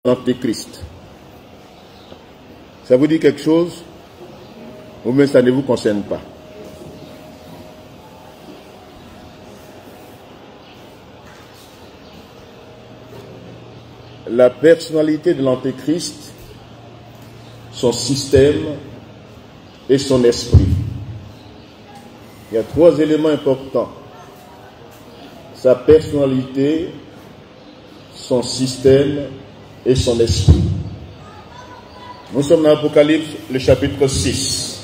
l'Antéchrist. Ça vous dit quelque chose? Ou même ça ne vous concerne pas? La personnalité de l'Antéchrist, son système et son esprit. Il y a trois éléments importants. Sa personnalité, son système et son esprit. Nous sommes dans l'Apocalypse, le chapitre 6.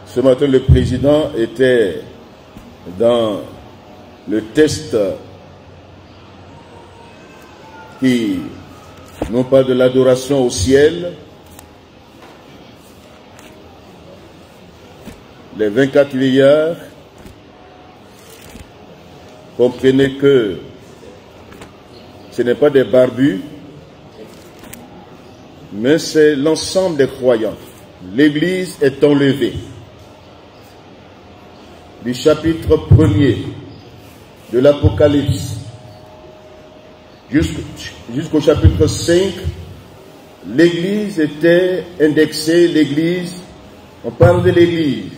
Ce matin, le président était dans le test qui, non pas de l'adoration au ciel, les 24 vieillards comprenaient que ce n'est pas des barbus, mais c'est l'ensemble des croyants. L'Église est enlevée. Du chapitre 1er de l'Apocalypse jusqu'au chapitre 5, l'Église était indexée, l'Église, on parle de l'Église.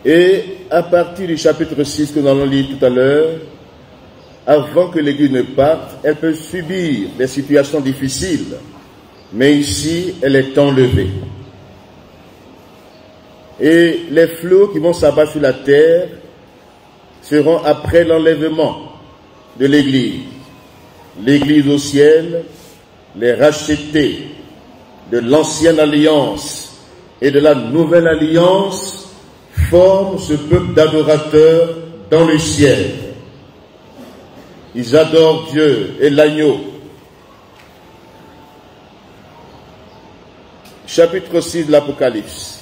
Et à partir du chapitre 6 que nous allons lire tout à l'heure, avant que l'Église ne parte, elle peut subir des situations difficiles, mais ici, elle est enlevée. Et les flots qui vont s'abattre sur la terre seront après l'enlèvement de l'Église. L'Église au ciel, les rachetés de l'ancienne alliance et de la nouvelle alliance forment ce peuple d'adorateurs dans le ciel. Ils adorent Dieu et l'agneau. Chapitre 6 de l'Apocalypse.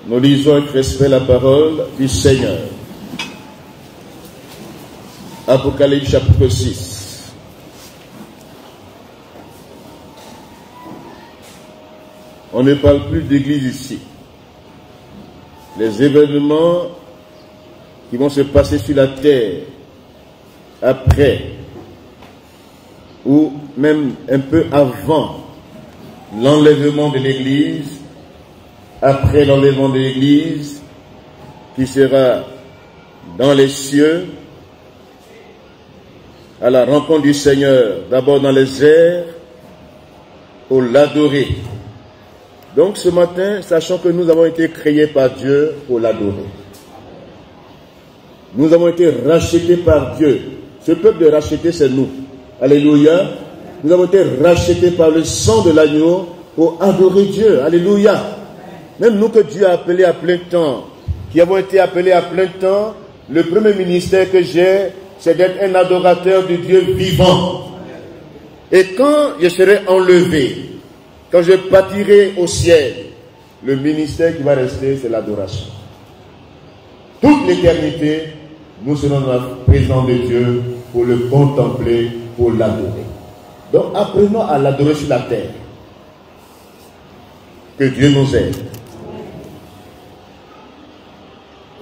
Nous lisons avec respect la parole du Seigneur. Apocalypse chapitre 6. On ne parle plus d'église ici. Les événements qui vont se passer sur la terre après ou même un peu avant l'enlèvement de l'église, après l'enlèvement de l'Église, qui sera dans les cieux, à la rencontre du Seigneur, d'abord dans les airs, pour l'adorer. Donc ce matin, sachant que nous avons été créés par Dieu pour l'adorer. Nous avons été rachetés par Dieu. Ce peuple de rachetés, c'est nous. Alléluia. Nous avons été rachetés par le sang de l'agneau pour adorer Dieu. Alléluia. Même nous que Dieu a appelés à plein temps, qui avons été appelés à plein temps, le premier ministère que j'ai, c'est d'être un adorateur de Dieu vivant. Et quand je serai enlevé, quand je partirai au ciel, le ministère qui va rester, c'est l'adoration. Toute l'éternité, nous serons dans la présence de Dieu pour le contempler, pour l'adorer. Donc apprenons à l'adorer sur la terre. Que Dieu nous aide.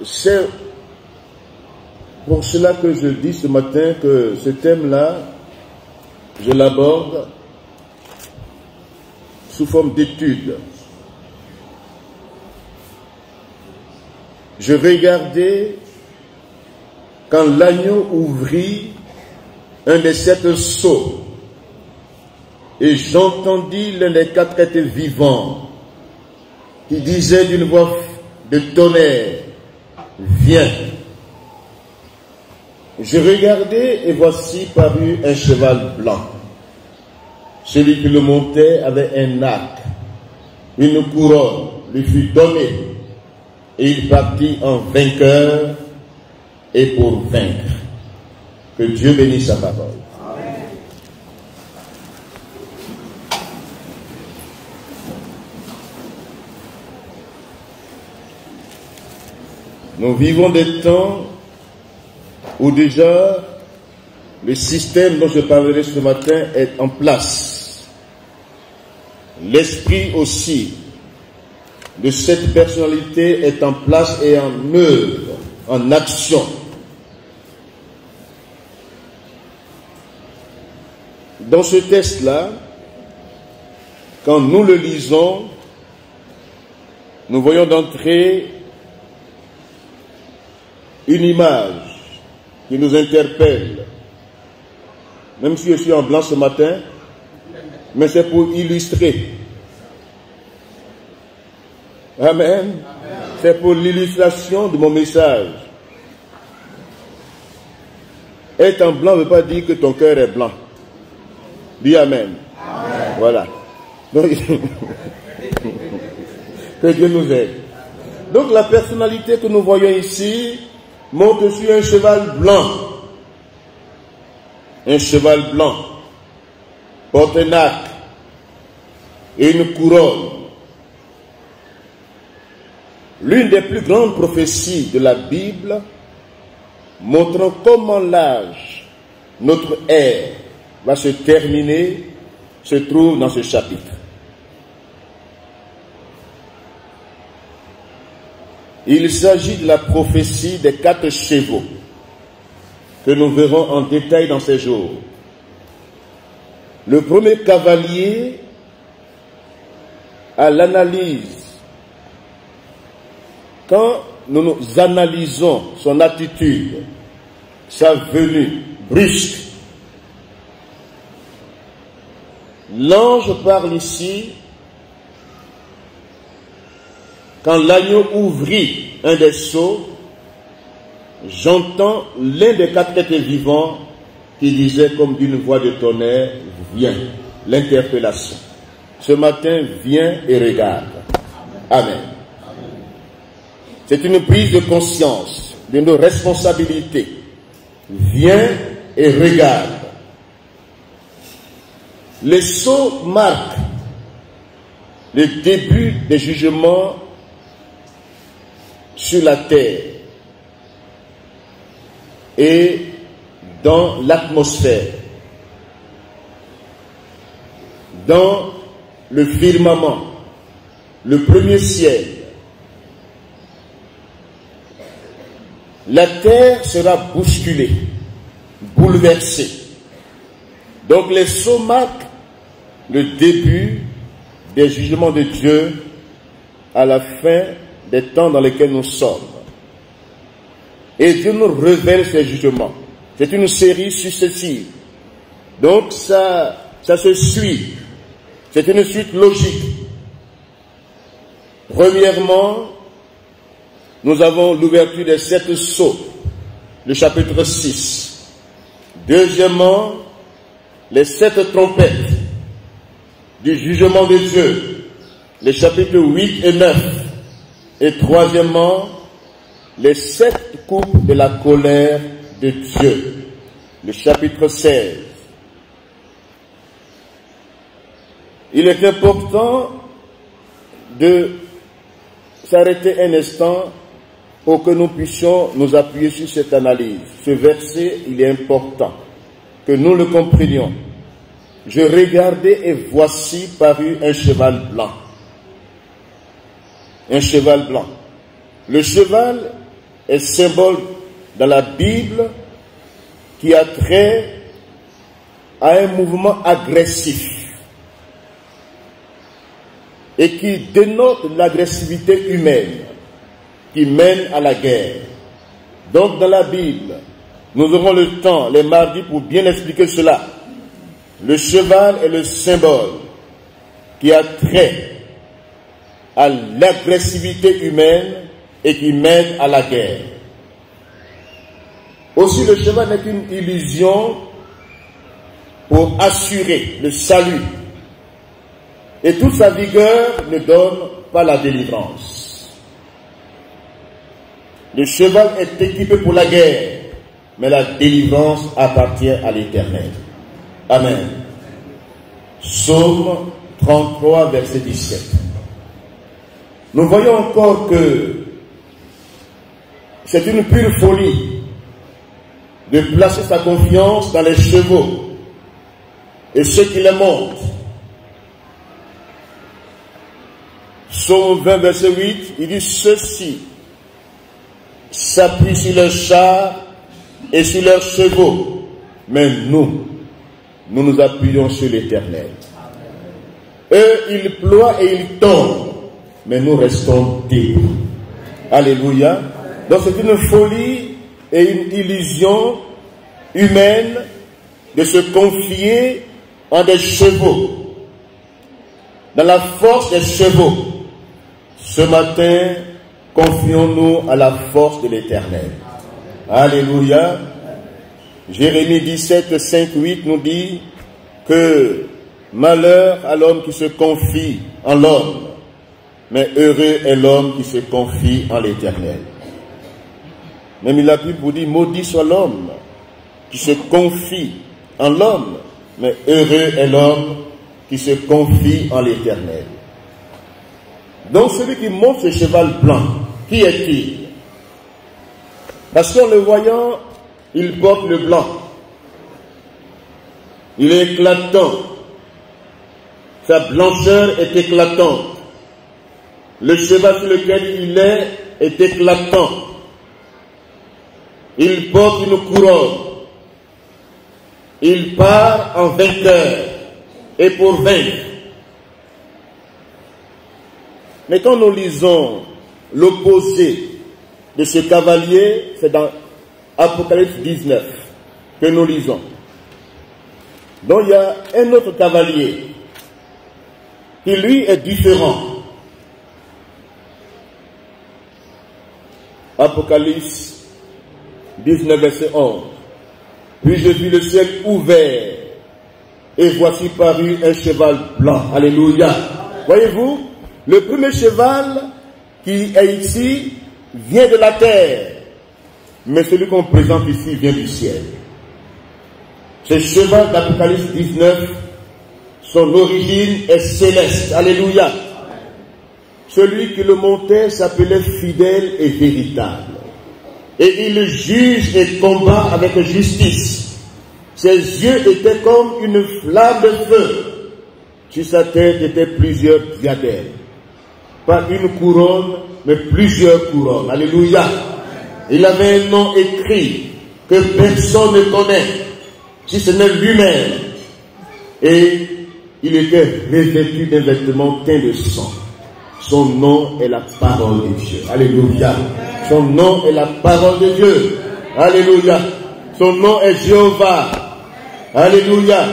C'est pour cela que je dis ce matin que ce thème-là, je l'aborde sous forme d'étude. Je regardais quand l'agneau ouvrit un des 7 sceaux et j'entendis l'un des 4 êtres vivants qui disait d'une voix de tonnerre: viens. Je regardai et voici parut un cheval blanc. Celui qui le montait avait un arc. Une couronne lui fut donnée et il partit en vainqueur et pour vaincre. Que Dieu bénisse sa parole. Amen. Nous vivons des temps où déjà le système dont je parlerai ce matin est en place. l'esprit aussi de cette personnalité est en place et en œuvre, en action. Dans ce texte-là, quand nous le lisons, nous voyons d'entrée une image qui nous interpelle. Même si je suis en blanc ce matin, mais c'est pour illustrer. Amen. C'est pour l'illustration de mon message. Être en blanc ne veut pas dire que ton cœur est blanc. Dis Amen. Amen. Voilà. Donc, que Dieu nous aide. Donc la personnalité que nous voyons ici monte sur un cheval blanc. Un cheval blanc. Porte un arc et une couronne. L'une des plus grandes prophéties de la Bible montrant comment l'âge, notre ère, va se terminer, se trouve dans ce chapitre. Il s'agit de la prophétie des 4 chevaux que nous verrons en détail dans ces jours. Le premier cavalier, à l'analyse, quand nous analysons son attitude, sa venue brusque, l'ange parle ici, quand l'agneau ouvrit un des sceaux, j'entends l'un des 4 êtres vivants qui disait comme d'une voix de tonnerre, viens, l'interpellation. Ce matin, viens et regarde. Amen. C'est une prise de conscience de nos responsabilités. Viens et regarde. Les sceaux marquent le début des jugements sur la terre et dans l'atmosphère, dans le firmament, le premier ciel. La terre sera bousculée, bouleversée. Donc les sceaux marquent le début des jugements de Dieu à la fin des temps dans lesquels nous sommes. Et Dieu nous révèle ces jugements. C'est une série successive. Donc ça se suit. C'est une suite logique. Premièrement, nous avons l'ouverture des 7 sceaux, le chapitre 6. Deuxièmement, les 7 trompettes du jugement de Dieu, les chapitres 8 et 9. Et troisièmement, les 7 coupes de la colère de Dieu, le chapitre 16. Il est important de s'arrêter un instant pour que nous puissions nous appuyer sur cette analyse. Ce verset, il est important que nous le comprenions. Je regardais et voici parut un cheval blanc. Un cheval blanc. Le cheval est symbole dans la Bible qui a trait à un mouvement agressif et qui dénote l'agressivité humaine qui mène à la guerre. Donc dans la Bible, nous aurons le temps, les mardis, pour bien expliquer cela. Le cheval est le symbole qui a trait à l'agressivité humaine et qui mène à la guerre. Aussi, le cheval n'est qu'une illusion pour assurer le salut. Et toute sa vigueur ne donne pas la délivrance. Le cheval est équipé pour la guerre, mais la délivrance appartient à l'Éternel. Amen. Psaume 33, verset 17. Nous voyons encore que c'est une pure folie de placer sa confiance dans les chevaux et ceux qui les montent. Psaume 20, verset 8, il dit, ceux-ci s'appuient sur leurs chars et sur leurs chevaux, mais nous nous appuyons sur l'Éternel. Eux, ils ploient et ils tombent, mais nous restons debout. Alléluia. Donc c'est une folie et une illusion humaine de se confier en des chevaux, dans la force des chevaux. Ce matin, confions-nous à la force de l'Éternel. Alléluia. Jérémie 17, 5, 8 nous dit que malheur à l'homme qui se confie en l'homme, mais heureux est l'homme qui se confie en l'Éternel. Même la Bible vous dit, maudit soit l'homme qui se confie en l'homme, mais heureux est l'homme qui se confie en l'Éternel. Donc celui qui monte ce cheval blanc, qui est-il? Parce qu'en le voyant, il porte le blanc. Il est éclatant. Sa blancheur est éclatante. Le cheval sur lequel il est éclatant. Il porte une couronne. Il part en vainqueur et pour vaincre. Mais quand nous lisons l'opposé de ce cavalier, c'est dans Apocalypse 19 que nous lisons. Donc il y a un autre cavalier qui lui est différent. Apocalypse 19 verset 11. Puis je vis le ciel ouvert et voici paru un cheval blanc. Alléluia. Voyez-vous, le premier cheval qui est ici vient de la terre, mais celui qu'on présente ici vient du ciel. Ce cheval d'Apocalypse 19, son origine est céleste. Alléluia. Celui qui le montait s'appelait fidèle et véritable. Et il juge et combat avec justice. Ses yeux étaient comme une flamme de feu. Sur sa tête étaient plusieurs diadèmes. Pas une couronne, mais plusieurs couronnes. Alléluia. Il avait un nom écrit que personne ne connaît, si ce n'est lui-même. Et il était revêtu d'un vêtement teint de sang. Son nom est la parole de Dieu. Alléluia. Son nom est la parole de Dieu. Alléluia. Son nom est Jéhovah. Alléluia.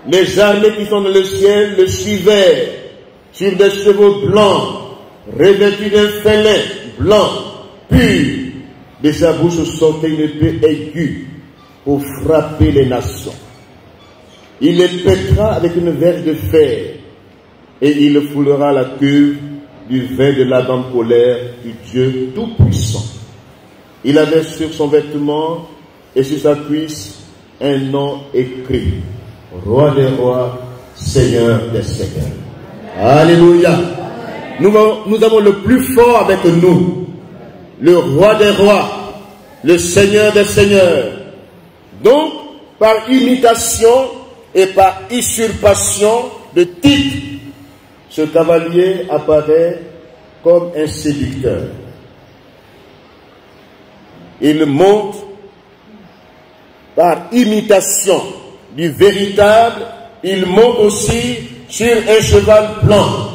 Les armées qui sont dans le ciel le suivaient sur des chevaux blancs, revêtus d'un félin blanc, pur. De sa bouche sortait une épée aiguë pour frapper les nations. Il les pètera avec une verge de fer et il foulera la queue du vin de la grande colère du Dieu Tout-Puissant. Il avait sur son vêtement et sur sa cuisse un nom écrit: Roi des rois, Seigneur des seigneurs. Alléluia. Nous avons le plus fort avec nous, le Roi des rois, le Seigneur des seigneurs. Donc, par imitation et par usurpation de titre, ce cavalier apparaît comme un séducteur. Il monte par imitation du véritable, il monte aussi sur un cheval blanc.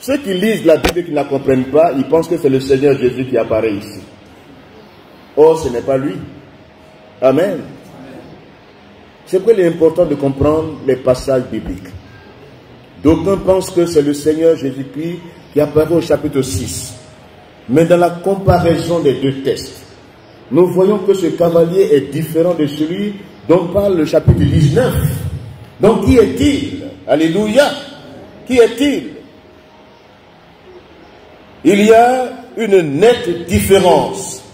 Ceux qui lisent la Bible et qui ne la comprennent pas, ils pensent que c'est le Seigneur Jésus qui apparaît ici. Or, ce n'est pas lui. Amen. C'est pourquoi il est important de comprendre les passages bibliques. D'aucuns pensent que c'est le Seigneur Jésus-Christ qui apparaît au chapitre 6. Mais dans la comparaison des deux textes, nous voyons que ce cavalier est différent de celui dont parle le chapitre 19. Donc qui est-il? Alléluia. Qui est-il? Il y a une nette différence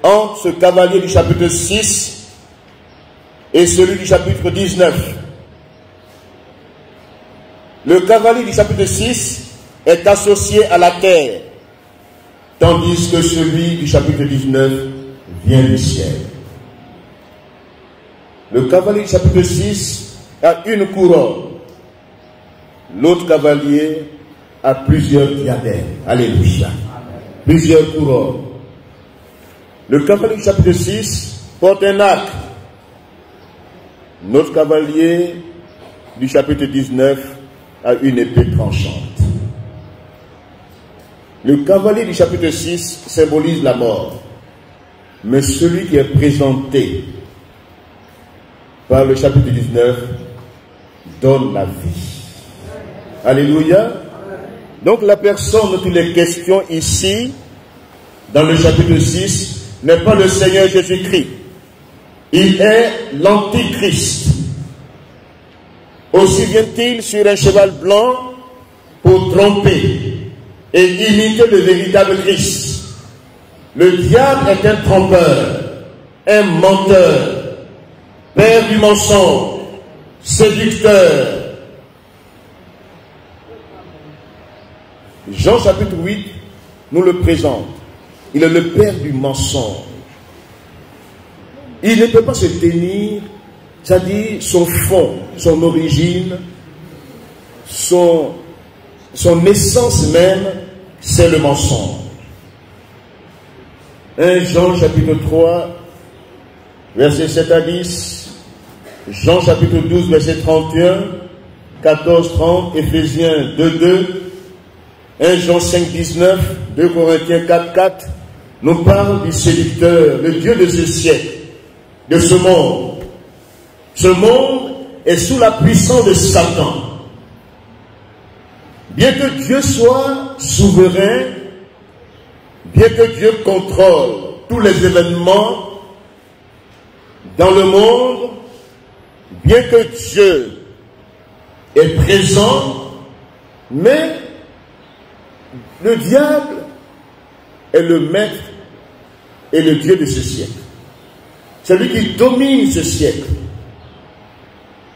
entre ce cavalier du chapitre 6 et celui du chapitre 19. Le cavalier du chapitre 6 est associé à la terre, tandis que celui du chapitre 19 vient du ciel. Le cavalier du chapitre 6 a une couronne. L'autre cavalier a plusieurs diadèmes. Alléluia. Plusieurs couronnes. Le cavalier du chapitre 6 porte un arc. Notre cavalier du chapitre 19 a une épée tranchante. Le cavalier du chapitre 6 symbolise la mort. Mais celui qui est présenté par le chapitre 19 donne la vie. Alléluia. Donc la personne dont il est question ici, dans le chapitre 6, n'est pas le Seigneur Jésus-Christ. Il est l'Antichrist. Aussi vient-il sur un cheval blanc pour tromper et imiter le véritable Christ. Le diable est un trompeur, un menteur, père du mensonge, séducteur. Jean chapitre 8 nous le présente. Il est le père du mensonge. Il ne peut pas se tenir, c'est-à-dire son fond, son origine, son essence même, c'est le mensonge. 1 Jean chapitre 3, verset 7 à 10, Jean chapitre 12, verset 31, 14, 30, Éphésiens 2, 2, 1 Jean 5, 19, 2 Corinthiens 4, 4, nous parle du séducteur, le Dieu de ce siècle, de ce monde. Ce monde est sous la puissance de Satan. Bien que Dieu soit souverain, bien que Dieu contrôle tous les événements dans le monde, bien que Dieu est présent, mais le diable est le maître et le Dieu de ce siècle. C'est lui qui domine ce siècle.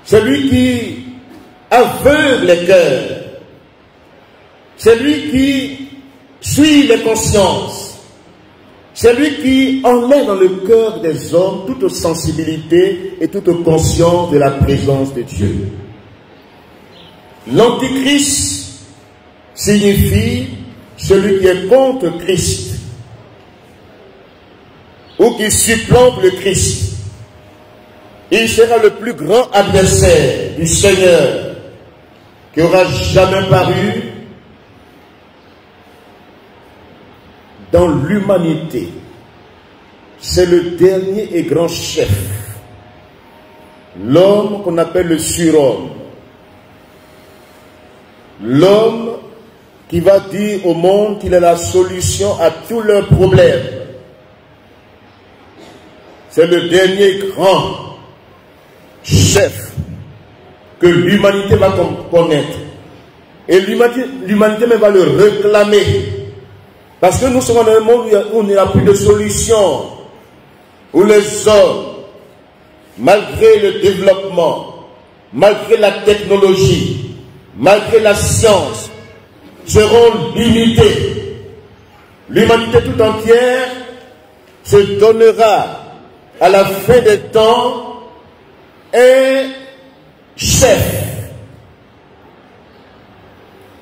C'est lui qui aveugle les cœurs. C'est lui qui suit les consciences. C'est lui qui enlève dans le cœur des hommes toute sensibilité et toute conscience de la présence de Dieu. L'Antichrist signifie celui qui est contre Christ ou qui supplante le Christ. Il sera le plus grand adversaire du Seigneur qui aura jamais paru dans l'humanité. C'est le dernier et grand chef, l'homme qu'on appelle le surhomme, l'homme qui va dire au monde qu'il est la solution à tous leurs problèmes. C'est le dernier grand chef que l'humanité va connaître. Et l'humanité même va le réclamer. Parce que nous sommes dans un monde où il n'y a plus de solution. Où les hommes, malgré le développement, malgré la technologie, malgré la science, seront limités. L'humanité tout entière se donnera à la fin des temps un chef.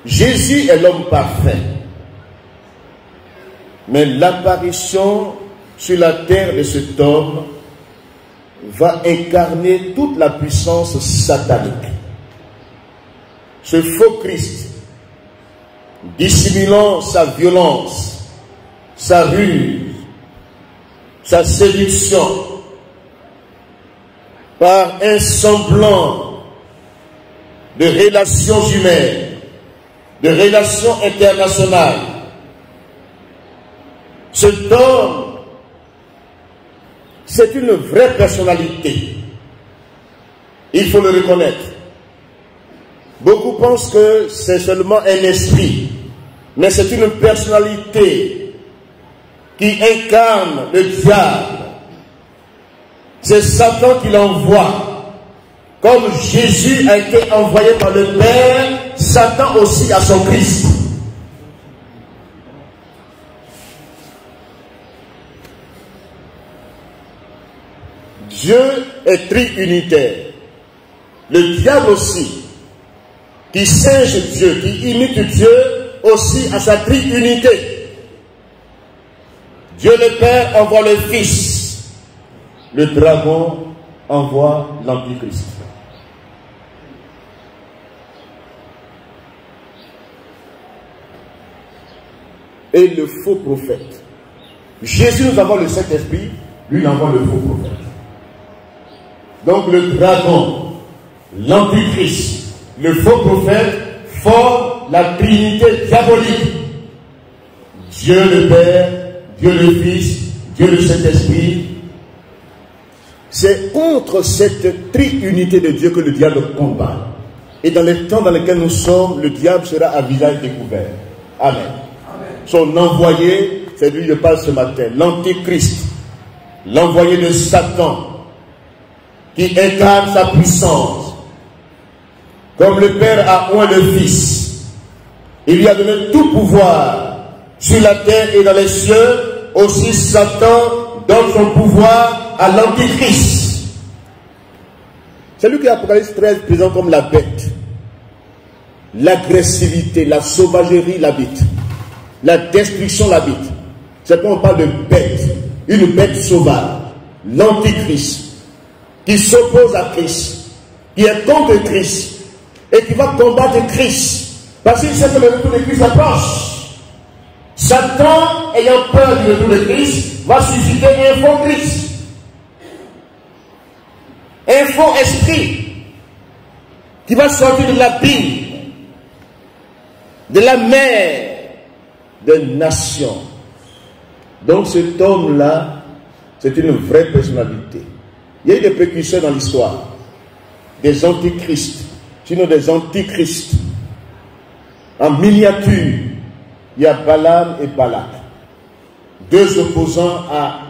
Jésus est l'homme parfait. Mais l'apparition sur la terre de cet homme va incarner toute la puissance satanique. Ce faux Christ, dissimulant sa violence, sa ruse, sa séduction, par un semblant de relations humaines, de relations internationales. Cet homme, c'est une vraie personnalité. Il faut le reconnaître. Beaucoup pensent que c'est seulement un esprit, mais c'est une personnalité qui incarne le diable. C'est Satan qui l'envoie. Comme Jésus a été envoyé par le Père, Satan aussi a son Christ. Dieu est triunitaire. Le diable aussi, qui singe Dieu, qui imite Dieu aussi à sa triunité. Dieu le Père envoie le Fils. Le dragon envoie l'Antichrist. Et le faux prophète. Jésus nous envoie le Saint-Esprit, lui il envoie le faux prophète. Donc le dragon, l'Antichrist, le faux prophète forment la Trinité diabolique. Dieu le Père, Dieu le Fils, Dieu le Saint-Esprit. C'est contre cette triunité de Dieu que le diable combat. Et dans les temps dans lesquels nous sommes, le diable sera à visage découvert. Amen. Son envoyé, c'est lui que je parle ce matin, l'Antichrist, l'envoyé de Satan, qui incarne sa puissance. Comme le Père a oint le Fils, il lui a donné tout pouvoir sur la terre et dans les cieux, aussi Satan donne son pouvoir à l'Antichrist. C'est lui qui, Apocalypse 13, présente comme la bête. L'agressivité, la sauvagerie l'habite. La destruction l'habite. C'est quand on parle de bête, une bête sauvage, l'Antichrist, qui s'oppose à Christ, qui est contre Christ, et qui va combattre Christ, parce qu'il sait que le retour de Christ approche. Satan, ayant peur du retour de Christ, va susciter un faux Christ, un faux esprit, qui va sortir de l'abîme, de la mer, des nations. Donc cet homme-là, c'est une vraie personnalité. Il y a eu des précurseurs dans l'histoire, des antichrists, sinon des antichrists. En miniature, il y a Balaam et Balak, deux opposants à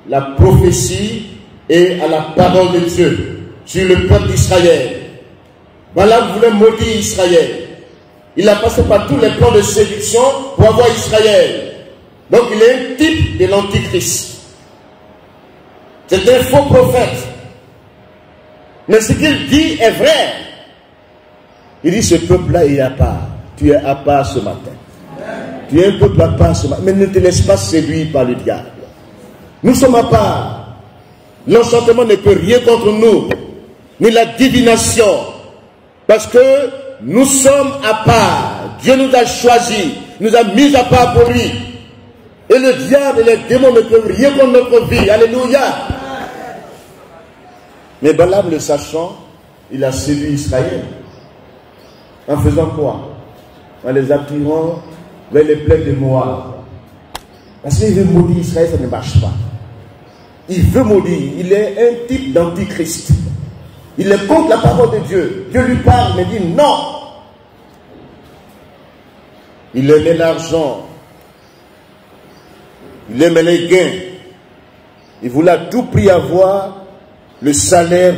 la prophétie et à la parole de Dieu sur le peuple d'Israël. Balaam voulait maudire Israël. Il a passé par tous les plans de séduction pour avoir Israël. Donc il est un type de l'Antichrist. C'est un faux prophète. Mais ce qu'il dit est vrai. Il dit, ce peuple-là est à part. Tu es à part ce matin. Tu es un peuple à part ce matin. Mais ne te laisse pas séduire par le diable. Nous sommes à part. L'enchantement ne peut rien contre nous. Ni la divination. Parce que nous sommes à part. Dieu nous a choisis, nous a mis à part pour lui. Et le diable et les démons ne peuvent rien contre notre vie. Alléluia. Mais Balaam, le sachant, il a séduit Israël. En faisant quoi? En les attirant vers les plaines de Moab. Parce qu'il veut maudire Israël, ça ne marche pas. Il veut maudire. Il est un type d'antichrist. Il est contre la parole de Dieu. Dieu lui parle, mais dit non. Il aimait l'argent. Il aimait les gains. Il voulait à tout prix avoir le salaire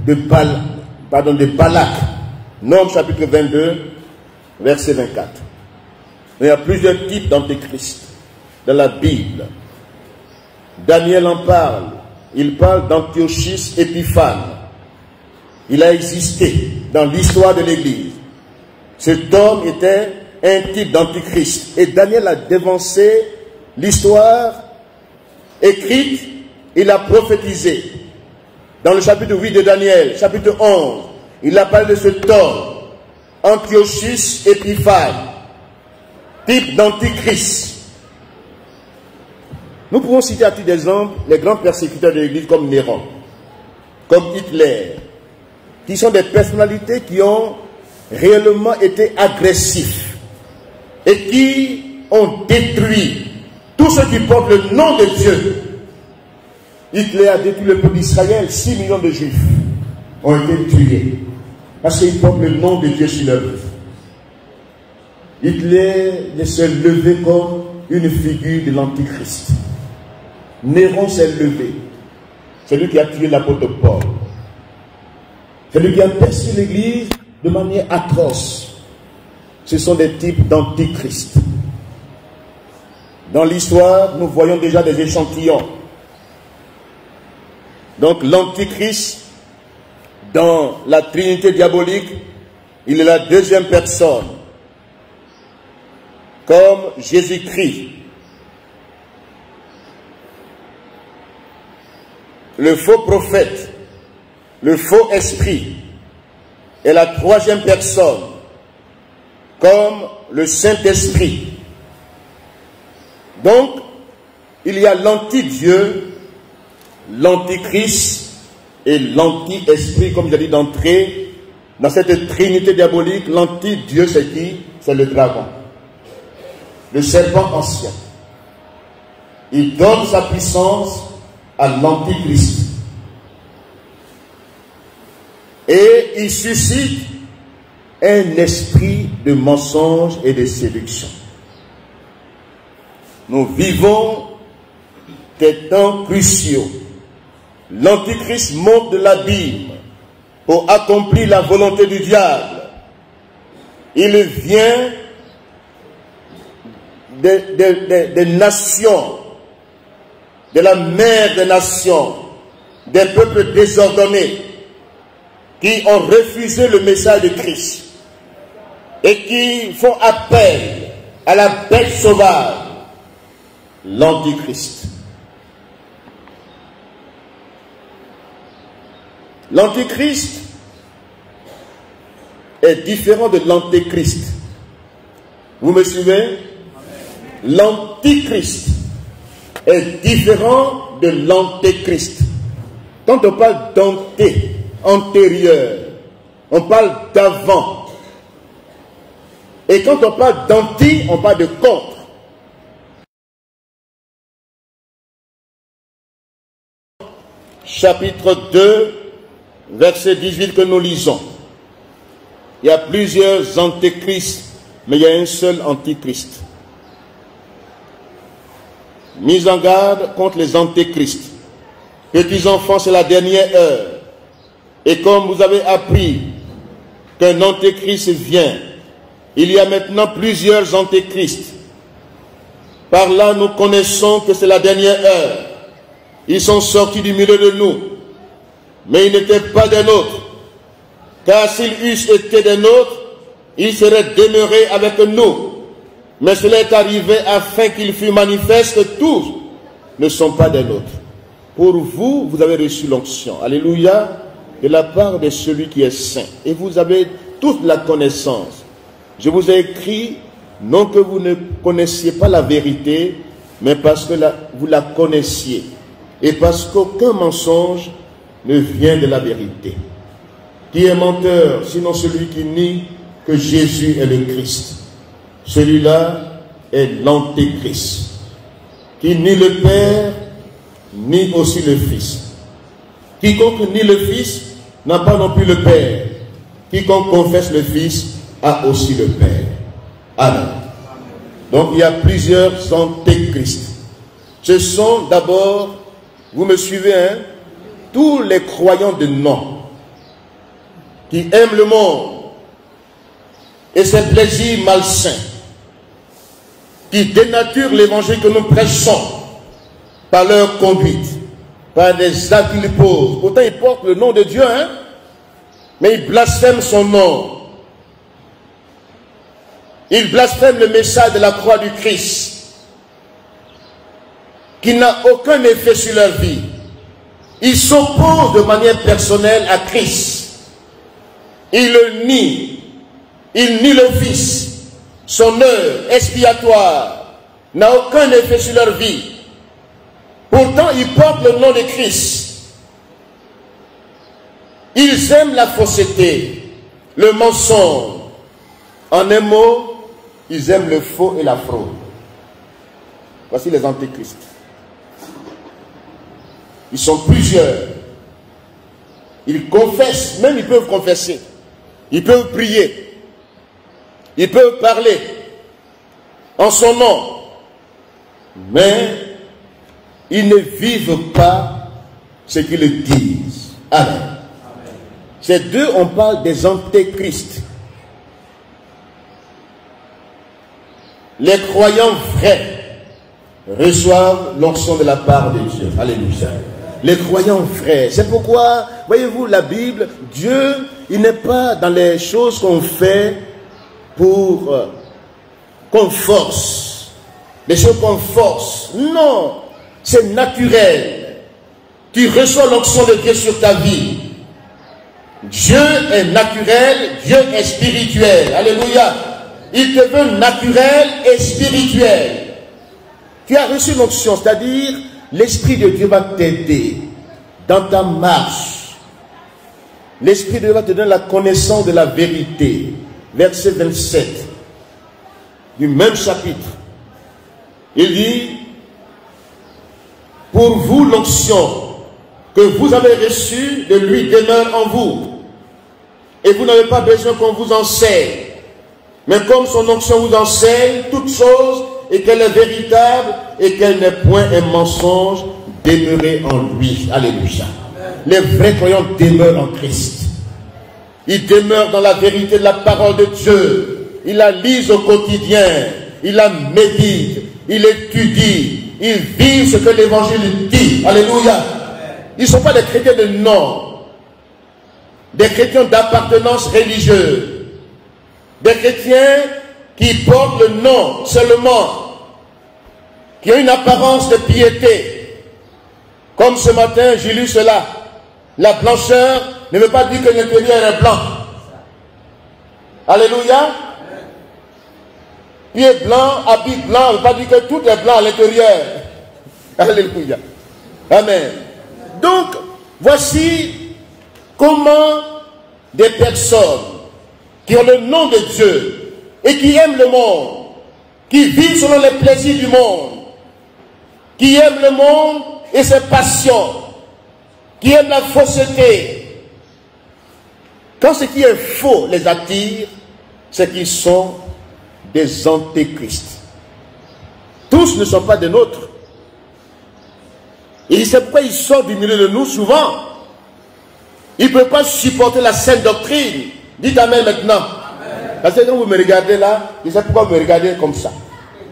de Balak. Nom chapitre 22, verset 24. Il y a plusieurs types d'antéchrist dans la Bible. Daniel en parle. Il parle d'Antiochus Épiphane. Il a existé dans l'histoire de l'Église. Cet homme était un type d'antichrist. Et Daniel a dévancé l'histoire écrite, il a prophétisé. Dans le chapitre 8 de Daniel, chapitre 11, il a parlé de cet homme, Antiochus Épiphane, type d'antichrist. Nous pouvons citer à titre d'exemple les grands persécuteurs de l'Église comme Néron, comme Hitler, qui sont des personnalités qui ont réellement été agressifs et qui ont détruit tous ceux qui portent le nom de Dieu. Hitler a détruit le peuple d'Israël, 6 millions de Juifs ont été tués parce qu'ils portent le nom de Dieu sur leur vie. Hitler s'est levé comme une figure de l'Antichrist. Néron s'est levé. C'est lui qui a tué l'apôtre Paul. C'est lui qui a percé l'Église de manière atroce. Ce sont des types d'antichrist. Dans l'histoire, nous voyons déjà des échantillons. Donc l'antichrist, dans la Trinité diabolique, Il est la deuxième personne, comme Jésus-Christ. Le faux prophète, le faux esprit est la troisième personne, comme le Saint-Esprit. Donc, il y a l'anti-Dieu, l'antichrist et l'anti-esprit, comme j'ai dit d'entrée. Dans cette trinité diabolique, l'anti-Dieu, c'est qui? C'est le dragon, le serpent ancien. Il donne sa puissance à l'antichrist. Et il suscite un esprit de mensonge et de séduction. Nous vivons des temps cruciaux. L'antichrist monte de l'abîme pour accomplir la volonté du diable. Il vient des nations, de la mère des nations, des peuples désordonnés qui ont refusé le message de Christ et qui font appel à la bête sauvage, l'antichrist. L'antichrist est différent de l'antéchrist. Vous me suivez? L'antichrist est différent de l'antéchrist. Quand on parle d'anté, antérieur, on parle d'avant. Et quand on parle d'anti, on parle de contre. Chapitre 2, verset 18 que nous lisons. Il y a plusieurs antéchrists, mais il y a un seul antichrist. Mise en garde contre les antéchrists. Petits enfants, c'est la dernière heure. Et comme vous avez appris qu'un antéchrist vient, il y a maintenant plusieurs antéchrists. Par là, nous connaissons que c'est la dernière heure. Ils sont sortis du milieu de nous. Mais ils n'étaient pas des nôtres. Car s'ils eussent été des nôtres, ils seraient demeurés avec nous. Mais cela est arrivé afin qu'il fût manifeste que tous ne sont pas des nôtres. Pour vous, vous avez reçu l'onction. Alléluia. De la part de celui qui est saint. Et vous avez toute la connaissance. Je vous ai écrit, non que vous ne connaissiez pas la vérité, mais parce que vous la connaissiez. Et parce qu'aucun mensonge ne vient de la vérité. Qui est menteur, sinon celui qui nie que Jésus est le Christ? Celui-là est l'antéchrist, qui nie le Père, nie aussi le Fils. Quiconque nie le Fils n'a pas non plus le Père. Quiconque confesse le Fils a aussi le Père. Amen. Donc il y a plusieurs antéchrists. Ce sont d'abord, vous me suivez, hein, tous les croyants de nom qui aiment le monde et ses plaisirs malsains, qui dénaturent l'évangile que nous prêchons par leur conduite, par des actes qu'ils posent. Pourtant, ils portent le nom de Dieu, hein, mais ils blasphèment son nom. Ils blasphèment le message de la croix du Christ, qui n'a aucun effet sur leur vie. Ils s'opposent de manière personnelle à Christ. Ils le nient. Ils nient le Fils. Son œuvre expiatoire n'a aucun effet sur leur vie. Pourtant, ils portent le nom de Christ. Ils aiment la fausseté, le mensonge. En un mot, ils aiment le faux et la fraude. Voici les antéchrists. Ils sont plusieurs. Ils confessent, même ils peuvent confesser. Ils peuvent prier. Ils peuvent parler en son nom. Mais ils ne vivent pas ce qu'ils disent. Amen. Ces deux, on parle des antéchrists. Les croyants vrais reçoivent l'onction de la part de Dieu. Alléluia. Les croyants vrais. C'est pourquoi, voyez-vous, la Bible, Dieu il n'est pas dans les choses qu'on fait pour qu'on force. Les choses qu'on force. Non, c'est naturel. Tu reçois l'onction de Dieu sur ta vie. Dieu est naturel, Dieu est spirituel. Alléluia. Il te veut naturel et spirituel. Tu as reçu l'onction, c'est-à-dire l'Esprit de Dieu va t'aider dans ta marche. L'Esprit de Dieu va te donner la connaissance de la vérité. Verset 27 du même chapitre. Il dit, pour vous l'onction que vous avez reçue de lui demeure en vous. Et vous n'avez pas besoin qu'on vous enseigne. Mais comme son onction vous enseigne toutes choses, et qu'elle est véritable, et qu'elle n'est point un mensonge, demeurez en lui. Alléluia. Les vrais croyants demeurent en Christ. Ils demeurent dans la vérité de la parole de Dieu. Ils la lisent au quotidien. Ils la méditent. Ils étudient. Ils vivent ce que l'évangile dit. Alléluia. Ils ne sont pas des chrétiens de nom. Des chrétiens d'appartenance religieuse. Des chrétiens qui portent le nom seulement. Qui ont une apparence de piété. Comme ce matin, j'ai lu cela. La blancheur ne veut pas dire que l'intérieur est blanc. Alléluia. Pied blanc, habit blanc, ne veut pas dire que tout est blanc à l'intérieur. Alléluia. Amen. Donc, voici comment des personnes qui ont le nom de Dieu et qui aiment le monde, qui vivent selon les plaisirs du monde, qui aiment le monde et ses passions, qui aiment la fausseté. Quand ce qui est faux les attire, c'est qu'ils sont des antéchrists. Tous ne sont pas des nôtres. Et c'est pourquoi ils sortent du milieu de nous souvent. Ils ne peuvent pas supporter la saine doctrine. Dites Amen maintenant. Amen. Parce que quand vous me regardez là, je sais pourquoi vous me regardez comme ça.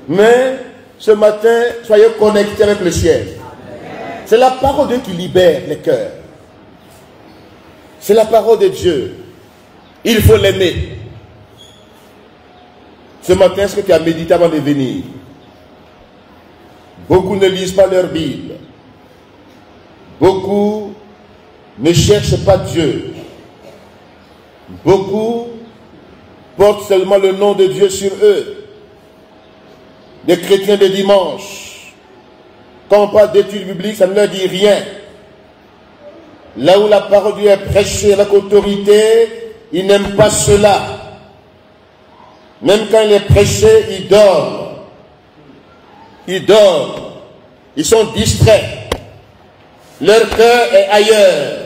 Mais ce matin, soyez connectés avec le ciel. C'est la parole de Dieu qui libère les cœurs. C'est la parole de Dieu. Il faut l'aimer. Ce matin, est-ce que tu as médité avant de venir? Beaucoup ne lisent pas leur Bible. Beaucoup ne cherchent pas Dieu. Beaucoup portent seulement le nom de Dieu sur eux. Des chrétiens de dimanche. Quand on parle d'études bibliques, ça ne leur dit rien. Là où la parole de Dieu est prêchée avec autorité, ils n'aiment pas cela. Même quand il est prêché, ils dorment. Ils dorment. Ils sont distraits. Leur cœur est ailleurs.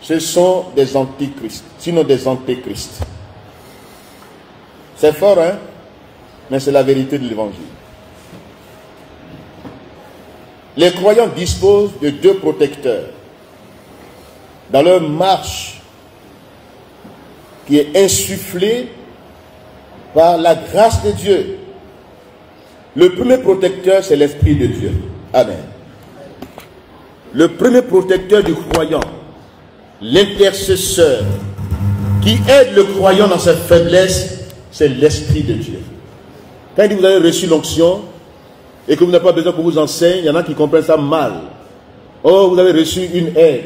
Ce sont des antichrists, sinon des antéchrists. C'est fort, hein? Mais c'est la vérité de l'évangile. Les croyants disposent de deux protecteurs dans leur marche qui est insufflée par la grâce de Dieu. Le premier protecteur, c'est l'Esprit de Dieu. Amen. Le premier protecteur du croyant, l'intercesseur qui aide le croyant dans sa faiblesse, c'est l'Esprit de Dieu. Quand il dit vous avez reçu l'onction et que vous n'avez pas besoin qu'on vous enseigne, il y en a qui comprennent ça mal. Oh, vous avez reçu une aide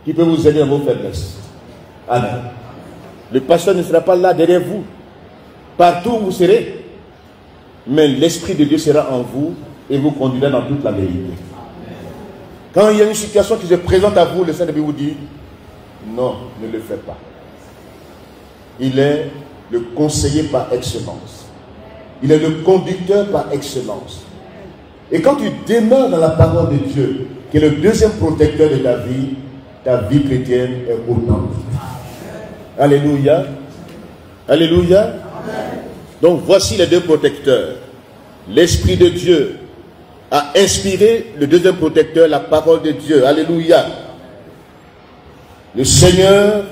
qui peut vous aider dans vos faiblesses. Amen. Le pasteur ne sera pas là derrière vous. Partout où vous serez. Mais l'Esprit de Dieu sera en vous et vous conduira dans toute la vérité. Quand il y a une situation qui se présente à vous, le Saint-Esprit vous dit non, ne le faites pas. Il est le conseiller par excellence. Il est le conducteur par excellence. Et quand tu demeures dans la parole de Dieu, qui est le deuxième protecteur de ta vie chrétienne est authentique. Alléluia. Alléluia. Amen. Donc voici les deux protecteurs. L'Esprit de Dieu a inspiré le deuxième protecteur, la parole de Dieu. Alléluia. Le Seigneur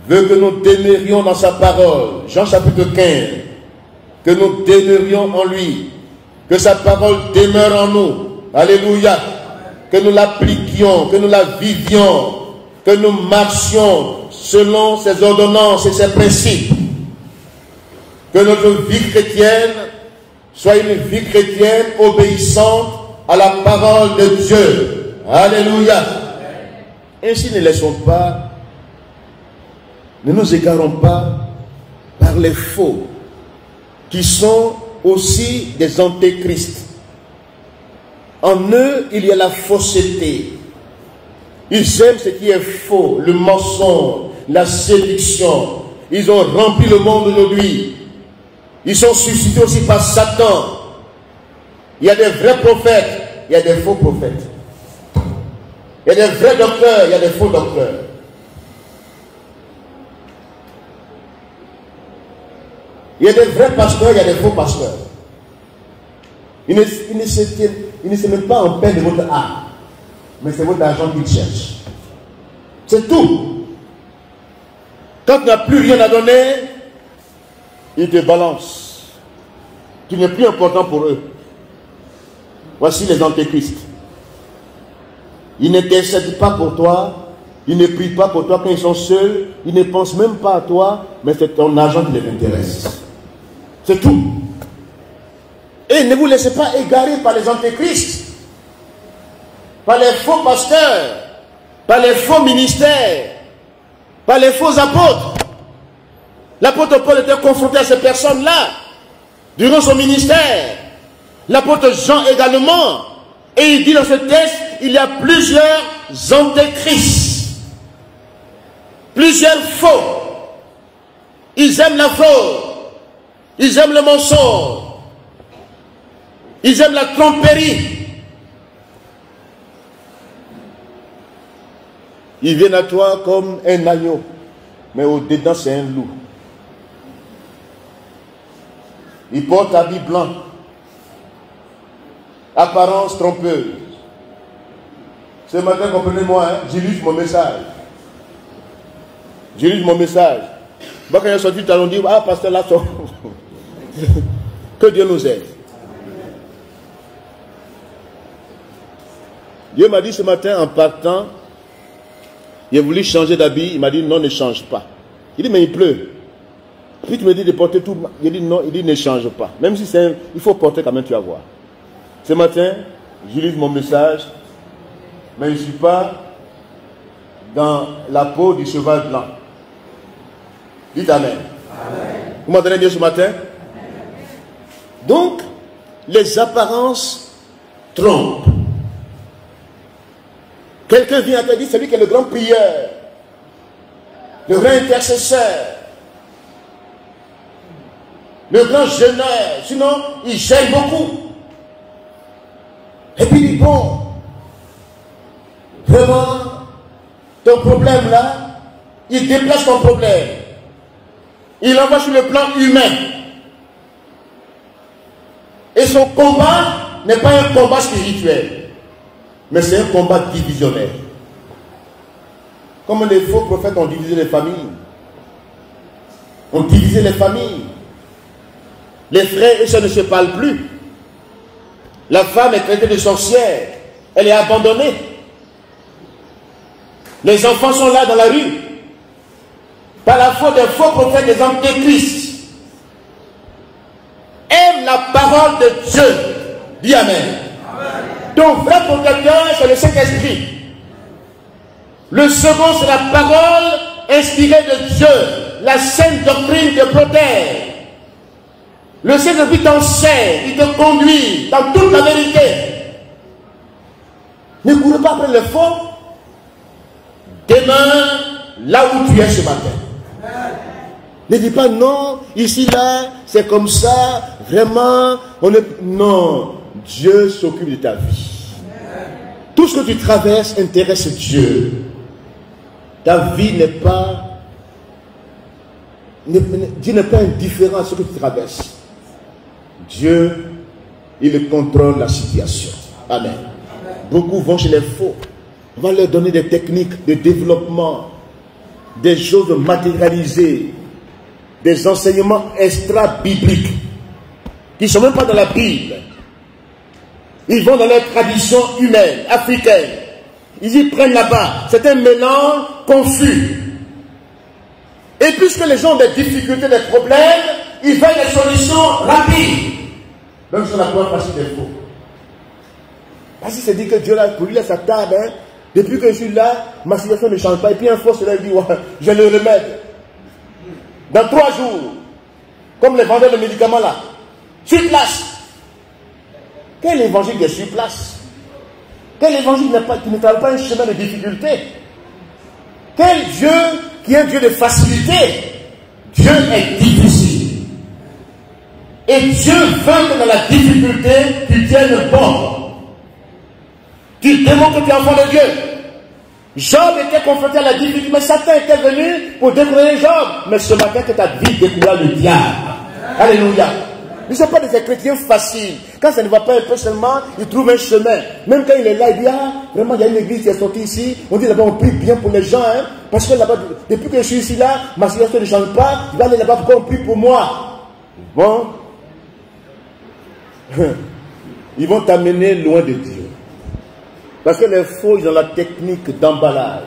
veut que nous demeurions dans sa parole. Jean chapitre 15. Que nous demeurions en lui. Que sa parole demeure en nous. Alléluia. Que nous l'appliquions, que nous la vivions, que nous marchions selon ses ordonnances et ses principes. Que notre vie chrétienne soit une vie chrétienne obéissante à la parole de Dieu. Alléluia. Ainsi ne nous égarons pas par les faux, qui sont aussi des antéchrists. En eux, il y a la fausseté. Ils aiment ce qui est faux, le mensonge, la séduction. Ils ont rempli le monde aujourd'hui. Ils sont suscités aussi par Satan. Il y a des vrais prophètes, il y a des faux prophètes. Il y a des vrais docteurs, il y a des faux docteurs. Il y a des vrais pasteurs, il y a des faux pasteurs. Ils ne se mettent pas en peine de votre âme, mais c'est votre argent qu'ils cherchent. C'est tout. Quand tu n'as plus rien à donner, ils te balancent. Tu n'es plus important pour eux. Voici les antéchrists. Ils n'intercèdent pas pour toi, ils ne prient pas pour toi quand ils sont seuls, ils ne pensent même pas à toi, mais c'est ton argent qui les intéresse. C'est tout. Et ne vous laissez pas égarer par les antéchrists, par les faux pasteurs, par les faux ministères, par les faux apôtres. L'apôtre Paul était confronté à ces personnes-là durant son ministère. L'apôtre Jean également. Et il dit dans ce texte, il y a plusieurs antéchrists, plusieurs faux. Ils aiment la fraude, ils aiment le mensonge, ils aiment la tromperie. Ils viennent à toi comme un agneau, mais au-dedans c'est un loup. Ils portent habit blanc, apparence trompeuse. Ce matin, comprenez-moi, hein, j'illustre mon message. J'illustre mon message. Moi, quand il est sorti, ils allons dire, ah, pasteur, là, que Dieu nous aide. Dieu m'a dit ce matin, en partant, il a voulu changer d'habit. Il m'a dit, non, ne change pas. Il dit, mais il pleut. Puis tu me dis de porter tout. Il dit, non, il dit, ne change pas. Même si c'est il faut porter quand même, tu vas voir. Ce matin, j'illustre mon message, mais je ne suis pas dans la peau du cheval blanc. Dites Amen. Amen. Vous m'entendez bien ce matin? Amen. Donc, les apparences trompent. Quelqu'un vient à te dire, c'est lui qui est le grand prieur, le grand intercesseur, le grand jeûneur, sinon il gêne beaucoup. Et puis il dit, bon, vraiment, ton problème là, il déplace ton problème. Il l'envoie sur le plan humain. Et son combat n'est pas un combat spirituel, mais c'est un combat divisionnaire. Comme les faux prophètes ont divisé les familles. Ont divisé les familles. Les frères et sœurs ne se parlent plus. La femme est traitée de sorcière. Elle est abandonnée. Les enfants sont là dans la rue. Par la faute des faux prophètes, des antéchrists. Aime la parole de Dieu. Dis Amen. Amen. Ton vrai protecteur, c'est le Saint-Esprit. Le second, c'est la parole inspirée de Dieu. La sainte doctrine te protège. Le Saint-Esprit t'enseigne, il te conduit dans toute la vérité. Ne courez pas après le faux. Demeure là où tu es ce matin. Ne dis pas non, ici, là, c'est comme ça, vraiment, on est... Non, Dieu s'occupe de ta vie. Tout ce que tu traverses intéresse Dieu. Ta vie n'est pas... Dieu n'est pas indifférent à ce que tu traverses. Dieu, il contrôle la situation. Amen. Beaucoup vont chez les faux. On va leur donner des techniques de développement, des choses matérialisées, des enseignements extra-bibliques qui ne sont même pas dans la Bible. Ils vont dans leur tradition humaine, africaine. Ils y prennent là-bas. C'est un mélange confus. Et puisque les gens ont des difficultés, des problèmes, ils veulent des solutions rapides. Même sur la preuve facile des faux. Parce qu'il s'est dit que Dieu, là, pour lui, là, sa table, hein, depuis que je suis là, ma situation ne change pas. Et puis un faux, cela dit, ouais, je le remède. Dans 3 jours, comme les vendeurs de médicaments là, sur place. Quel évangile de sur place? Quel évangile qui ne travaille pas un chemin de difficulté? Quel Dieu qui est un Dieu de facilité? Dieu est difficile. Et Dieu veut que dans la difficulté, tu tiennes bon. Tu démontres que tu es enfant de Dieu. Job était confronté à la difficulté, mais Satan était venu pour décourager Job. Mais ce matin, que ta vie découvre le diable. Alléluia. Ils ne sont pas des chrétiens faciles. Quand ça ne va pas un peu seulement, ils trouvent un chemin. Même quand il est là, il dit, ah, vraiment, il y a une église qui est sortie ici. On dit là-bas, on prie bien pour les gens. Hein, parce que là-bas, depuis que je suis ici, là, ma situation ne change pas. Il va aller là-bas, pourquoi on prie pour moi? Bon. Ils vont t'amener loin de Dieu. Parce que les faux, ils ont la technique d'emballage,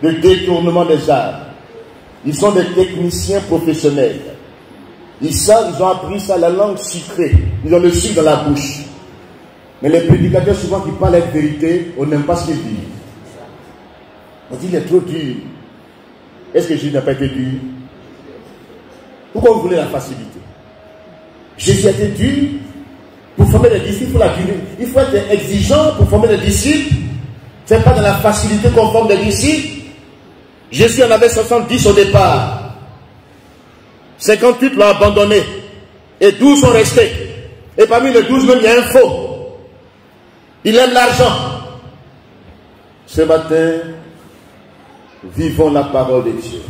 de détournement des âmes. Ils sont des techniciens professionnels. Ils savent, ils ont appris ça, la langue sucrée. Ils ont le sucre dans la bouche. Mais les prédicateurs, souvent, qui parlent avec vérité, on n'aime pas ce qu'ils disent. On dit, il est trop dur. Est-ce que Jésus n'a pas été dur? Pourquoi vous voulez la facilité? Jésus a été dur. Pour former des disciples, il faut la durée. Il faut être exigeant pour former des disciples. Ce n'est pas dans la facilité qu'on forme des disciples. Jésus en avait 70 au départ. 58 l'ont abandonné. Et 12 sont restés. Et parmi les 12 même, il y a un faux. Il aime l'argent. Ce matin, vivons la parole de Dieu.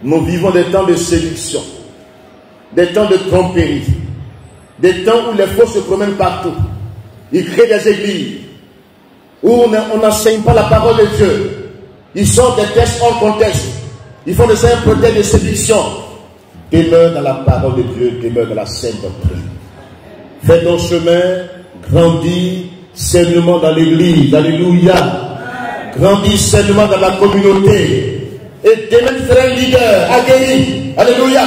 Nous vivons des temps de séduction. Des temps de tromperie. Des temps où les faux se promènent partout. Ils créent des églises où on n'enseigne pas la parole de Dieu. Ils sortent des textes hors contexte. Ils font de ça un prétexte de séduction. Demeure dans la parole de Dieu, demeure dans la sainte doctrine. Fais ton chemin, grandis sainement dans l'église. Alléluia. Grandis sainement dans la communauté. Et demain tu seras un leader aguerri. Alléluia.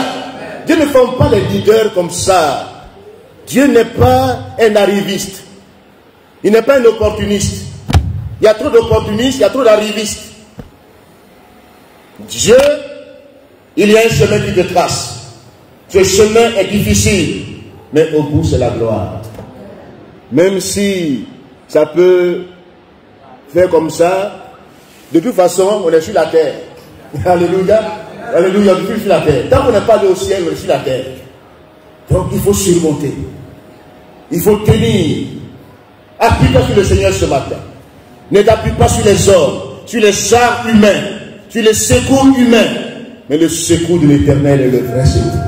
Dieu ne forme pas les leaders comme ça. Dieu n'est pas un arriviste. Il n'est pas un opportuniste. Il y a trop d'opportunistes, il y a trop d'arrivistes. Dieu, il y a un chemin qui te trace. Ce chemin est difficile, mais au bout c'est la gloire. Même si ça peut faire comme ça, de toute façon, on est sur la terre. Alléluia. Alléluia, on est sur la terre. Tant qu'on n'est pas allé au ciel, on est sur la terre. Donc il faut surmonter. Il faut tenir. Appuie-toi sur le Seigneur ce matin. Ne t'appuie pas sur les hommes, sur les chars humains, sur les secours humains. Mais le secours de l'Éternel est le vrai secours.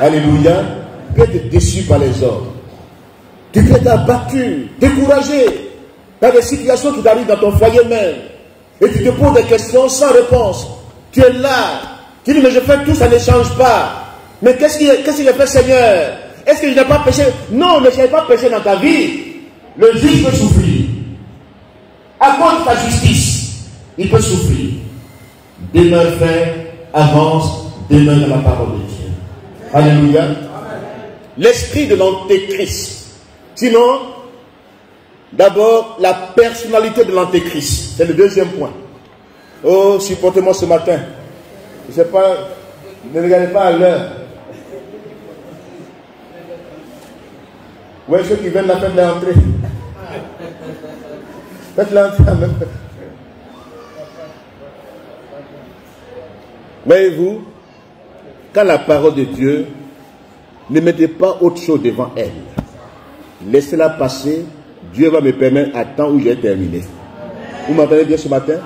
Alléluia. Tu peux être déçu par les hommes. Tu peux être abattu, découragé par des situations qui t'arrivent dans ton foyer même. Et tu te poses des questions sans réponse. Tu es là. Tu dis, mais je fais tout, ça ne change pas. Mais qu'est-ce que j'ai fait, Seigneur? Est-ce que je n'ai pas péché? Non, mais je n'ai pas péché dans ta vie. Le juge peut souffrir. À cause de ta justice, il peut souffrir. Demeure fait, avance, demeure dans la parole de Dieu. Alléluia. L'esprit de l'antéchrist. Sinon, d'abord, la personnalité de l'antéchrist. C'est le deuxième point. Oh, supportez-moi ce matin. Je ne sais pas, ne regardez pas à l'heure. Oui, ceux qui viennent la fête l'entrée. Faites l'entrée en même temps. Voyez-vous, quand la parole de Dieu, ne mettez pas autre chose devant elle. Laissez-la passer. Dieu va me permettre à temps où j'ai terminé. Vous m'entendez bien ce matin?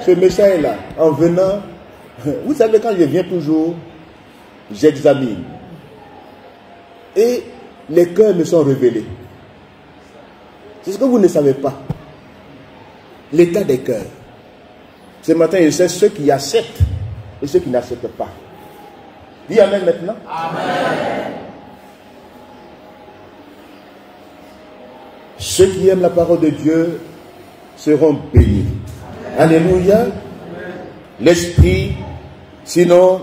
Ce message-là, en venant, vous savez, quand je viens toujours, j'examine. Et les cœurs me sont révélés. C'est ce que vous ne savez pas. L'état des cœurs. Ce matin, je sais ceux qui acceptent et ceux qui n'acceptent pas. Dis Amen maintenant. Amen. Ceux qui aiment la parole de Dieu seront bénis. Alléluia. L'esprit Sinon,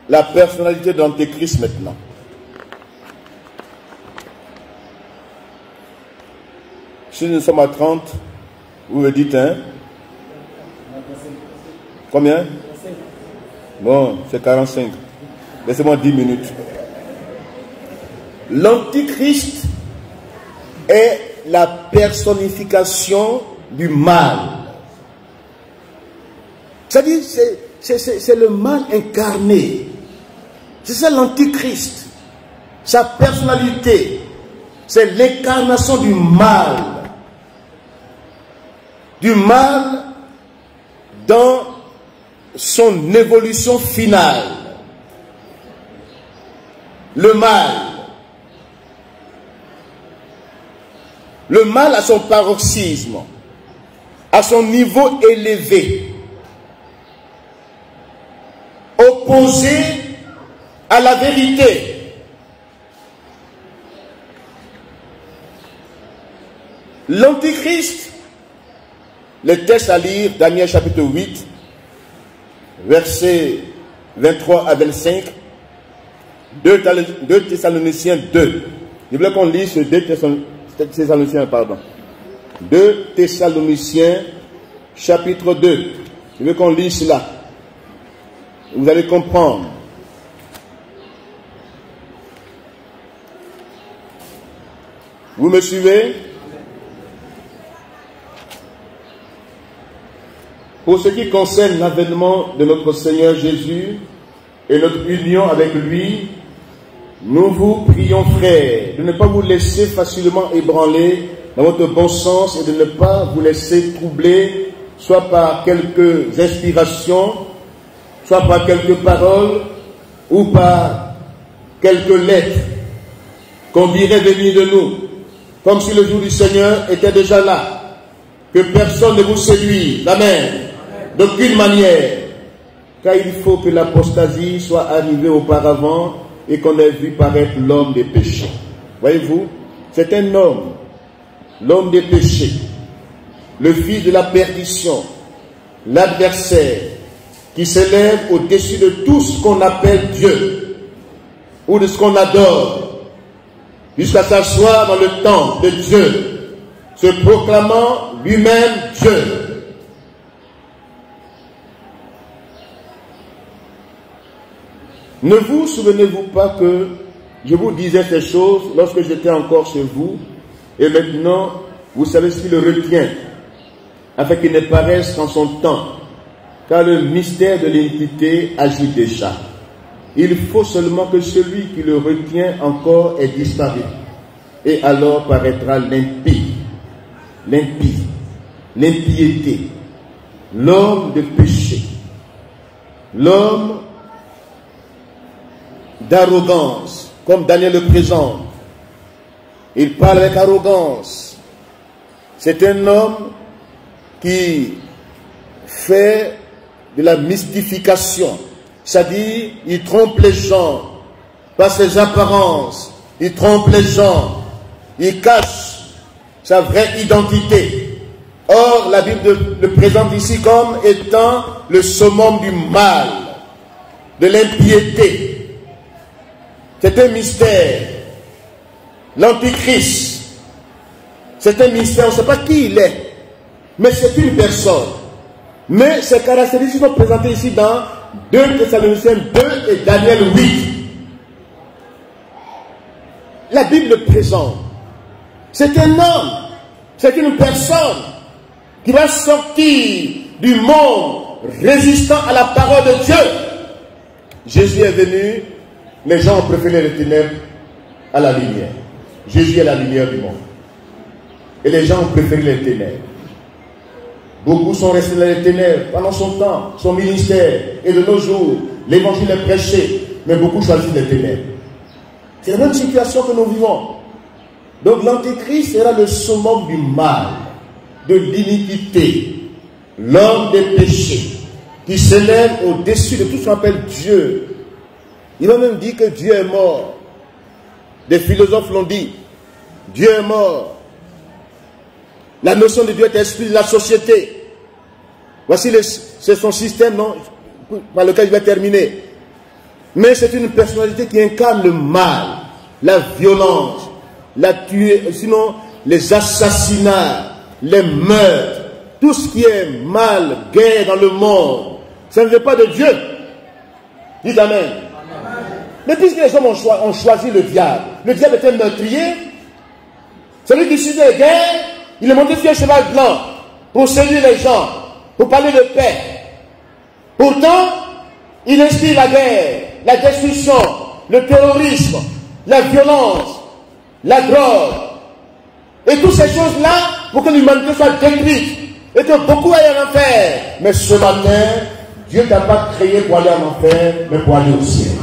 la personnalité de l'Antéchrist maintenant. Si nous sommes à 30, vous me dites, hein? Combien? Bon, c'est 45. Laissez-moi 10 minutes. L'Antichrist est la personnification du mal. C'est-à-dire, c'est le mal incarné. C'est ça l'Antichrist. Sa personnalité, c'est l'incarnation du mal. Du mal dans son évolution finale. Le mal. Le mal à son paroxysme, à son niveau élevé, opposé à la vérité. L'Antichrist, le texte à lire, Daniel chapitre 8, versets 23 à 25, 2 Thessaloniciens 2. Je voulais qu'on lise ce 2 Thessaloniciens chapitre 2. Je veux qu'on lise cela. Vous allez comprendre. Vous me suivez? Pour ce qui concerne l'avènement de notre Seigneur Jésus et notre union avec lui, nous vous prions, frères, de ne pas vous laisser facilement ébranler dans votre bon sens et de ne pas vous laisser troubler, soit par quelques inspirations, soit par quelques paroles, ou par quelques lettres qu'on dirait venir de nous, comme si le jour du Seigneur était déjà là, que personne ne vous séduise. Amen. D'aucune manière, car il faut que l'apostasie soit arrivée auparavant et qu'on ait vu paraître l'homme des péchés. Voyez-vous, c'est un homme, l'homme des péchés, le fils de la perdition, l'adversaire, qui s'élève au-dessus de tout ce qu'on appelle Dieu, ou de ce qu'on adore, jusqu'à s'asseoir dans le temple de Dieu, se proclamant lui-même Dieu. Ne vous souvenez-vous pas que je vous disais ces choses lorsque j'étais encore chez vous, et maintenant vous savez ce qui le retient, afin qu'il ne paraisse qu'en son temps, car le mystère de l'iniquité agit déjà. Il faut seulement que celui qui le retient encore ait disparu, et alors paraîtra l'impie, l'impiété, l'homme de péché, l'homme d'arrogance, comme Daniel le présente. Il parle avec arrogance. C'est un homme qui fait de la mystification, c'est-à-dire il trompe les gens par ses apparences, il trompe les gens, il cache sa vraie identité. Or, la Bible le présente ici comme étant le summum du mal, de l'impiété. C'est un mystère. L'Antichrist, c'est un mystère, on ne sait pas qui il est, mais c'est une personne. Mais ces caractéristiques sont présentées ici dans 2 Thessaloniciens 2 et Daniel 8. La Bible le présente. C'est un homme, c'est une personne qui va sortir du monde résistant à la parole de Dieu. Jésus est venu, les gens ont préféré les ténèbres à la lumière. Jésus est la lumière du monde. Et les gens ont préféré les ténèbres. Beaucoup sont restés dans les ténèbres pendant son temps, son ministère. Et de nos jours, l'évangile est prêché, mais beaucoup choisissent les ténèbres. C'est la même situation que nous vivons. Donc l'Antéchrist sera le summum du mal, de l'iniquité, l'homme des péchés, qui s'élève au-dessus de tout ce qu'on appelle Dieu. Il va même dire que Dieu est mort. Des philosophes l'ont dit. Dieu est mort. La notion de Dieu est exclue de la société. Voici c'est son système, non? par lequel je vais terminer. Mais c'est une personnalité qui incarne le mal, la violence, la tuerie, sinon les assassinats, les meurtres, tout ce qui est mal, guerre dans le monde. Ça ne vient pas de Dieu. Dites Amen. Amen. Mais puisque les hommes ont choisi le diable est un meurtrier. Celui qui suit les guerres, il est monté sur un cheval blanc pour séduire les gens, pour parler de paix. Pourtant, il inspire la guerre, la destruction, le terrorisme, la violence, la drogue. Et toutes ces choses-là, pour que l'humanité soit détruite et que beaucoup aillent en enfer. Mais ce matin, Dieu ne t'a pas créé pour aller en enfer, mais pour aller au ciel.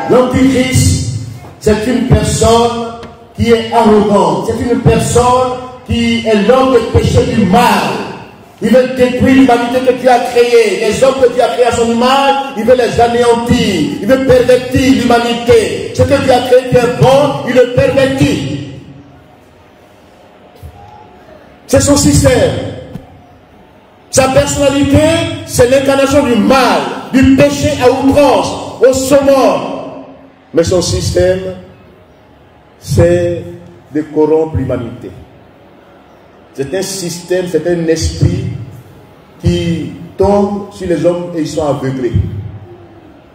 L'Antichrist, c'est une personne qui est arrogante. C'est une personne qui est l'homme de péché du mal. Il veut détruire l'humanité que Dieu a créée. Les hommes que Dieu a créés à son image, il veut les anéantir. Il veut pervertir l'humanité. Ce que Dieu a créé qui est bon, il le pervertit. C'est son système. Sa personnalité, c'est l'incarnation du mal, du péché à outrance, au summum. Mais son système, c'est de corrompre l'humanité. C'est un système, c'est un esprit qui tombe sur les hommes et ils sont aveuglés.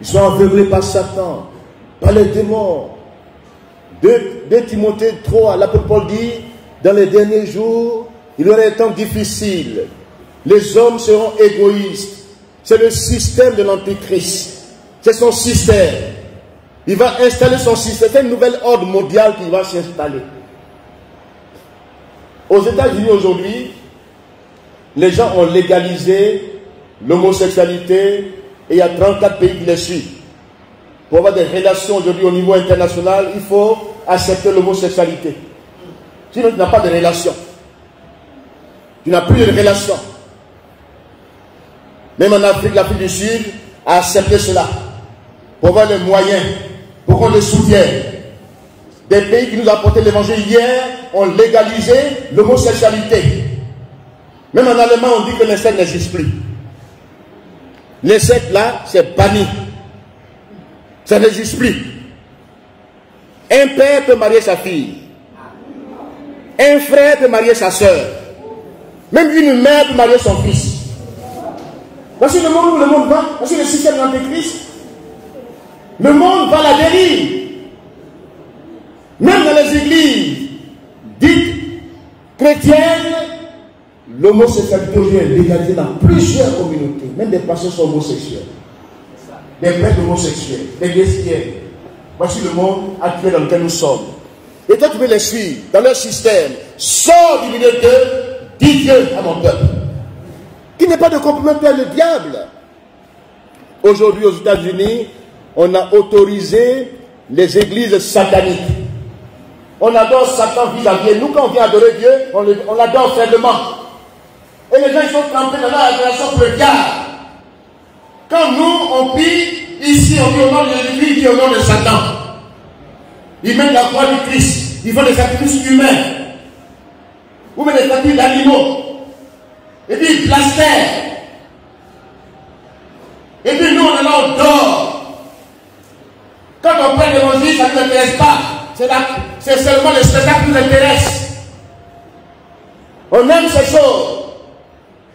Ils sont aveuglés par Satan, par les démons. 2 Timothée 3, l'apôtre Paul dit, dans les derniers jours, il y aura des temps difficiles. Les hommes seront égoïstes. C'est le système de l'Antichrist. C'est son système. Il va installer son système. C'est un nouvel ordre mondial qui va s'installer. Aux États-Unis aujourd'hui, les gens ont légalisé l'homosexualité et il y a 34 pays qui les suivent. Pour avoir des relations aujourd'hui au niveau international, il faut accepter l'homosexualité. Sinon, tu n'as pas de relation. Tu n'as plus de relation. Même en Afrique, l'Afrique du Sud a accepté cela. Pour avoir les moyens, pour qu'on les soutienne. Des pays qui nous ont apporté l'évangile hier ont légalisé l'homosexualité. Même en allemand, on dit que les sectes n'existent plus. Les sectes là, c'est banni. Ça n'existe plus. Un père peut marier sa fille. Un frère peut marier sa soeur. Même une mère peut marier son fils. Voici le monde où le monde va. Voici le système de l'Antéchrist. Le monde va à la dérive. Même dans les églises dites chrétiennes, l'homosexualité aujourd'hui est légalisée dans plusieurs communautés. Même des pasteurs sont homosexuels. Des prêtres homosexuels, des lesbiennes. Voici le monde actuel dans lequel nous sommes. Et toi, tu veux les suivre dans leur système. Sors du milieu d'eux, dis Dieu à mon peuple. Qui n'est pas de complémentaire le diable. Aujourd'hui, aux États-Unis, on a autorisé les églises sataniques. On adore Satan vis-à-vis. Nous, quand on vient adorer Dieu, on l'adore faiblement. Et les gens ils sont trempés dans leur adoration pour le diable. Quand nous, on prie, ici, on dit au nom de Jésus, dit au nom de Satan. Ils mettent la croix du Christ. Ils font des sacrifices humains. Ou même des sacrifices d'animaux. Et puis ils blasphèment. Et puis nous, on est là, on dort. Quand on prend l'évangile, ça ne nous intéresse pas. C'est seulement le spectacle qui nous intéresse. On aime ces choses.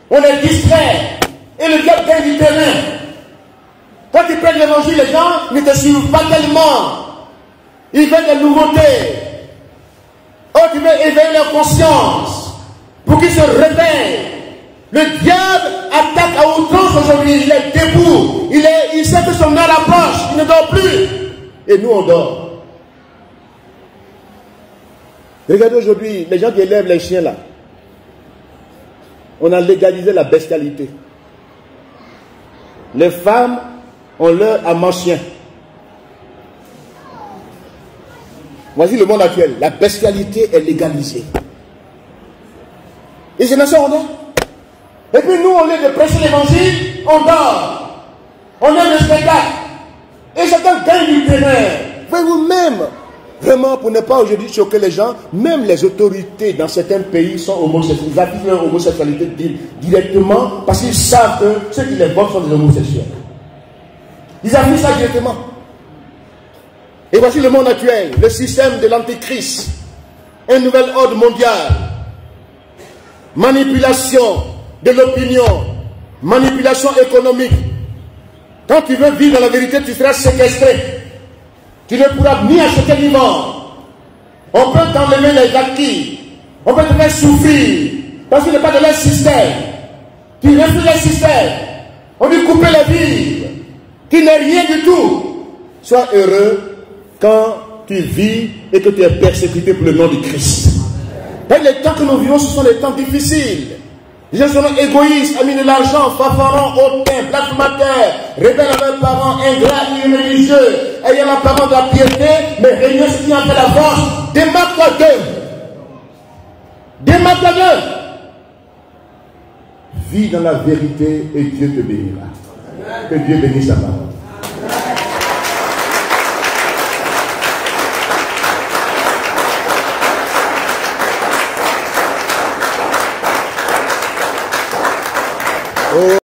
On est distrait. Et le diable gagne du terrain. Quand tu prends l'évangile, les gens ne te suivent pas tellement. Ils veulent des nouveautés. Oh, tu veux éveiller leur conscience pour qu'ils se réveillent. Le diable attaque à outrance aujourd'hui. Il est debout. Il sait que son heure approche. Il ne dort plus. Et nous, on dort. Regardez aujourd'hui, les gens qui élèvent les chiens là. On a légalisé la bestialité. Les femmes ont leur amant chien. Voici le monde actuel. La bestialité est légalisée. Et c'est ça on est. Et puis nous, au lieu de prêcher l'évangile, on dort. On aime le spectacle. Et chacun gagne du terrain. Voyez vous-même, Vraiment, pour ne pas aujourd'hui choquer les gens, même les autorités dans certains pays sont homosexuels. Ils affichent leur homosexualité directement parce qu'ils savent que ceux qui les votent sont des homosexuels. Ils affichent ça directement. Et voici le monde actuel, le système de l'antéchrist, un nouvel ordre mondial, manipulation de l'opinion, manipulation économique. Quand tu veux vivre dans la vérité, tu seras séquestré. Tu ne pourras ni acheter ni vendre. On peut t'enlever les acquis. On peut te faire souffrir. Parce que tu n'es pas de leur système. Tu refuses le système. On veut couper les vivres. Tu n'es rien du tout. Sois heureux quand tu vis et que tu es persécuté pour le nom du Christ. Et les temps que nous vivons, ce sont des temps difficiles. Les gens sont égoïstes, amis de l'argent, fanfarons, hautains, blasphémateurs, rebelles à leurs parents, ingrats, irréligieux, ayant l'apparence de la piété, mais régnant ce qui en fait la force. Démarque-toi d'eux. Démarque-toi d'eux. Vis dans la vérité et Dieu te bénira. Que Dieu bénisse sa parole. Oh.